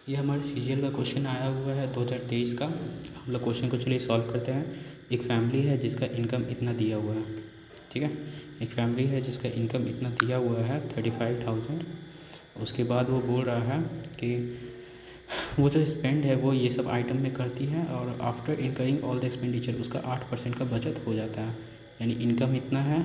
ये हमारे सीजीएल का क्वेश्चन आया हुआ है 2023 का। हम लोग क्वेश्चन को चलिए सॉल्व करते हैं। एक फैमिली है जिसका इनकम इतना दिया हुआ है, ठीक है। एक फैमिली है जिसका इनकम इतना दिया हुआ है 35,000। उसके बाद वो बोल रहा है कि वो जो स्पेंड है वो ये सब आइटम में करती है और after incurring all the expenditure उसका 8% का बचत हो जाता है। यानी इनकम इतना है,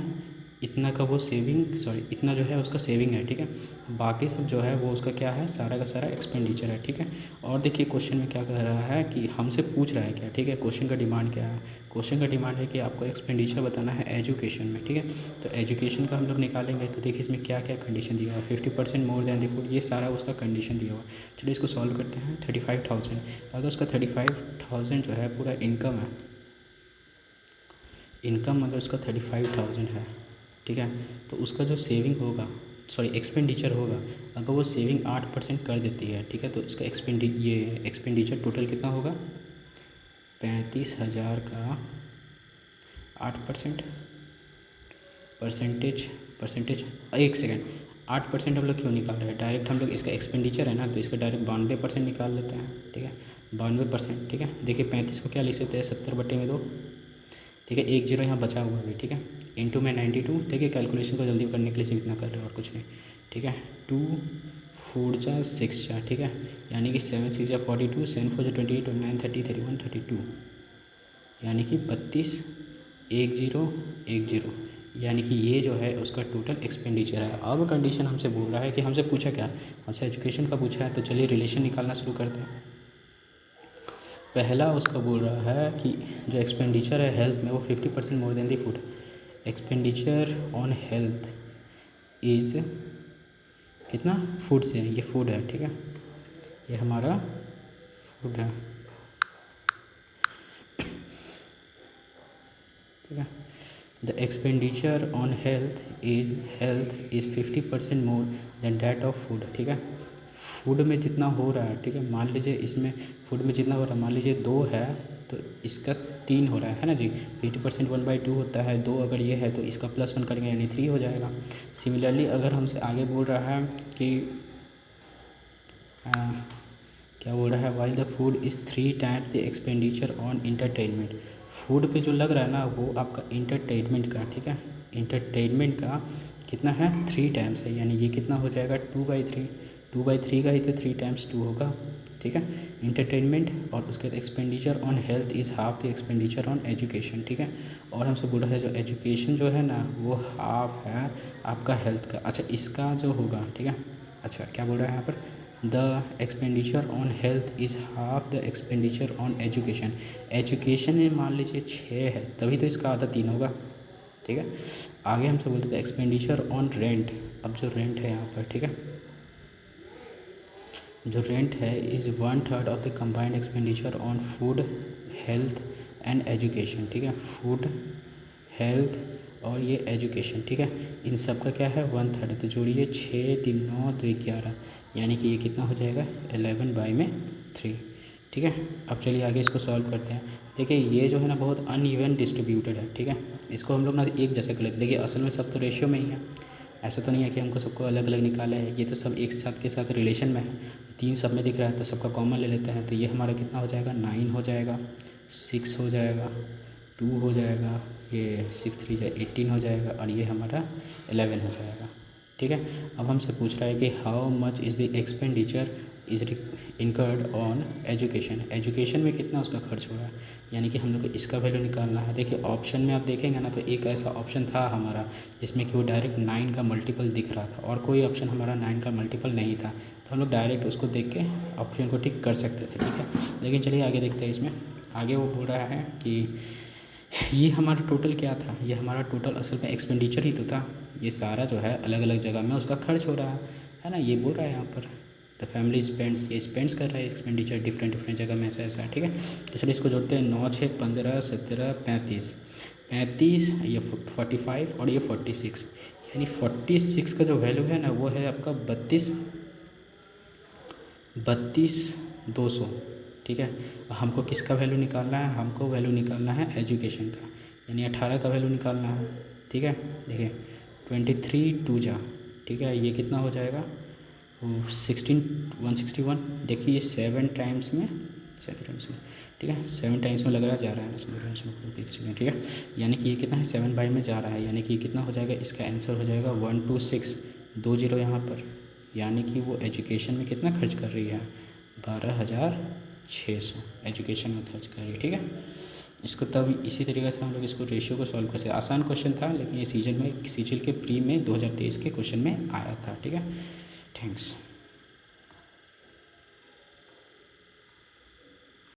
इतना का वो इतना जो है उसका सेविंग है, ठीक है। बाकी सब जो है वो उसका क्या है, सारा का सारा एक्सपेंडिचर है, ठीक है। और देखिए क्वेश्चन में क्या कह रहा है कि हमसे पूछ रहा है क्या, ठीक है। क्वेश्चन का डिमांड क्या है, क्वेश्चन का डिमांड है कि आपको एक्सपेंडिचर बताना है एजुकेशन में, ठीक है। तो एजुकेशन का हम लोग निकालेंगे तो देखिए इसमें क्या क्या कंडीशन दिया हुआ है। 50% मोर देन द फूड, ये सारा उसका कंडीशन दिया हुआ है। चलिए इसको सॉल्व करते हैं। 35,000, अगर उसका 35,000 जो है पूरा इनकम है, इनकम अगर उसका 35,000 है, ठीक है, तो उसका जो सेविंग होगा, एक्सपेंडिचर होगा, अगर वो सेविंग 8% कर देती है, ठीक है, तो उसका एक्सपेंडिचर टोटल कितना होगा, 35,000 का 8%, परसेंटेज 1 सेकेंड, 8% हम लोग क्यों निकाल रहे हैं, डायरेक्ट हम लोग इसका एक्सपेंडिचर है ना तो इसका डायरेक्ट 92% निकाल लेते हैं, ठीक है। 92%, ठीक है। देखिए 35 को क्या लिख सकते हैं, 70/2, ठीक है। 1 0 यहाँ बचा हुआ भी, ठीक है। इंटू में 92, देखिए कैलकुलेशन को जल्दी करने के लिए सिर्फ इतना कर रहे हैं और कुछ नहीं, ठीक है। 2 4 जा 6 जा, ठीक है, यानी कि 7 6 जा 42, 7 4 जा 28 और 9 30 31 32, यानी कि 32 1 0 1 0, यानी कि ये जो है उसका टोटल एक्सपेंडिचर है। अब कंडीशन हमसे बोल रहा है कि हमसे पूछा क्या, हमसे एजुकेशन का पूछा है, तो चलिए रिलेशन निकालना शुरू करते हैं। पहला उसका बोल रहा है कि जो एक्सपेंडिचर है हेल्थ में वो 50% more than the food, expenditure on health is कितना, फूड से, ये फूड है, ठीक है, ये हमारा फूड है, ठीक है। The expenditure on health is 50% more than that of food, ठीक है। फूड में जितना हो रहा है, ठीक है, मान लीजिए इसमें फूड में जितना हो रहा है, मान लीजिए 2 है तो इसका 3 हो रहा है ना जी। 50% 1/2 होता है, 2 अगर ये है तो इसका +1 करेंगे यानी 3 हो जाएगा। सिमिलरली अगर हमसे आगे बोल रहा है कि क्या बोल रहा है, while the food is 3 times the expenditure on entertainment, food पे जो लग रहा है ना वो आपका इंटरटेनमेंट का, ठीक है, इंटरटेनमेंट का कितना है, 3 टाइम्स है, यानी ये कितना हो जाएगा 2/3, 2/3 का ही तो 3 टाइम्स 2 होगा, ठीक है, इंटरटेनमेंट। और उसके बाद expenditure on health is half the expenditure on education, ठीक है। और हमसे बोला है जो एजुकेशन जो है ना वो हाफ है आपका हेल्थ का। अच्छा इसका जो होगा, ठीक है, अच्छा क्या बोल रहा है यहाँ पर, the expenditure on health is half the expenditure on education, education में मान लीजिए 6 है तभी तो इसका आधा 3 होगा, ठीक है। आगे हमसे बोलते थे एक्सपेंडिचर ऑन रेंट, अब जो रेंट है यहाँ पर, ठीक है, जो रेंट है is 1/3 of the combined expenditure on food health and education, ठीक है, फूड हेल्थ और ये एजुकेशन, ठीक है, इन सब का क्या है 1/3, तो जोड़िए 6 3 9 2 11, यानी कि ये कितना हो जाएगा 11/3, ठीक है। अब चलिए आगे इसको सॉल्व करते हैं। देखिए ये जो है ना बहुत अनइवन डिस्ट्रीब्यूटेड है, ठीक है, इसको हम लोग ना एक जैसे कर लेते हैं। देखिए असल में सब तो रेशियो में ही है, ऐसा तो नहीं है कि हमको सबको अलग अलग निकाला है, ये तो सब एक साथ के साथ रिलेशन में है, 3 सब में दिख रहा है तो सबका कॉमन ले लेते हैं। तो ये हमारा कितना हो जाएगा 9 हो जाएगा, 6 हो जाएगा, 2 हो जाएगा, ये 6 3 जा 18 हो जाएगा और ये हमारा 11 हो जाएगा, ठीक है। अब हमसे पूछ रहा है कि how much is the expenditure is incurred on education, education में कितना उसका खर्च हो रहा है, यानी कि हम लोग को इसका वैल्यू निकालना है। देखिए ऑप्शन में आप देखेंगे ना तो एक ऐसा ऑप्शन था हमारा जिसमें कि वो डायरेक्ट 9 का मल्टीपल दिख रहा था और कोई ऑप्शन हमारा 9 का मल्टीपल नहीं था, तो हम लोग डायरेक्ट उसको देख के ऑप्शन को टिक कर सकते थे, ठीक है। लेकिन चलिए आगे देखते हैं। इसमें आगे वो बोल रहा है कि ये हमारा टोटल क्या था, ये हमारा टोटल असल में एक्सपेंडिचर ही तो था, ये सारा जो है अलग अलग जगह में उसका खर्च हो रहा है ना, ये बोल रहा है यहाँ पर द फैमिली स्पेंड्स, ये स्पेंड्स कर रहा है एक्सपेंडिचर डिफरेंट जगह में ऐसा ऐसा, ठीक है। तो चलिए इसको जोड़ते हैं, 9 6 15 17 35, 35 ये 45 और ये 46, यानी 46 का जो वैल्यू है ना वो है आपका 32,200, ठीक है। हमको किसका वैल्यू निकालना है, हमको वैल्यू निकालना है एजुकेशन का, यानी 18 का वैल्यू निकालना है, ठीक है। देखिए 23 2 जा, ठीक है, ये कितना हो जाएगा 161 देखिए ये 7 टाइम्स में ठीक है 7 टाइम्स में लग रहा जा रहा है ठीक है, यानी कि ये कितना है 7 बाई में जा रहा है, यानी कि कितना हो जाएगा, इसका आंसर हो जाएगा 126, 2 जीरो यहाँ पर, यानी कि वो एजुकेशन में कितना खर्च कर रही है 12,600 एजुकेशन में खर्च कर रही है। ठीक है, इसको तब इसी तरीके से हम लोग इसको रेशियो को सॉल्व कर सकते। आसान क्वेश्चन था, लेकिन ये सीजन के प्री में 2023 के क्वेश्चन में आया था। ठीक है, थैंक्स।